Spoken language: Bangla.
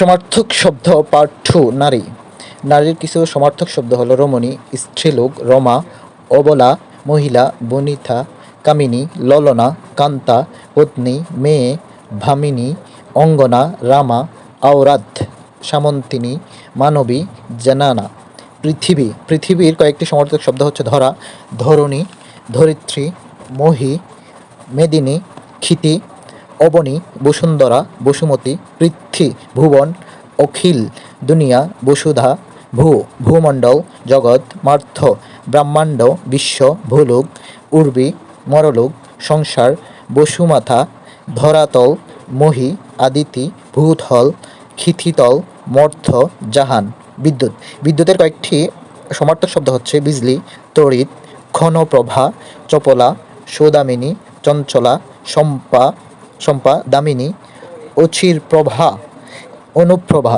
সমার্থক শব্দ পার্ট 2 নারী। নারীর কিছু সমার্থক শব্দ হলো রমণী, স্ত্রীলোক, রমা, অবলা, মহিলা, বনিতা, কামিনী, ললনা, কান্তা, পত্নী, মেয়ে, ভামিনী, অঙ্গনা, রামা, আওরাত, সামন্তিনী, মানবী, জানানা। পৃথিবী। পৃথিবীর কয়েকটি সমার্থক শব্দ হচ্ছে ধরা, ধরণী, ধরিত্রী, মহী, মেদিনী, ক্ষিতি, অবনী, বসুন্ধরা, বসুমতী, পৃথ্বী, ভুবন, অখিল, দুনিয়া, বসুধা, ভূমণ্ডল, জগৎ, মার্থ, ব্রহ্মাণ্ড, বিশ্ব, ভূলোক, উর্বী, মরলোক, সংসার, বসুমাথা, ধরাতল, মহী, আদিতি, ভূতল, ক্ষিতিতল, মর্থ, জাহান। বিদ্যুৎ। বিদ্যুতের কয়েকটি সমার্থক শব্দ হচ্ছে বিজলি, তড়িৎ, ক্ষণপ্রভা, চপলা, সৌদামিনী, চঞ্চলা, শম্পা, দামিনী, অচিরপ্রভা, অনুপ্রভা।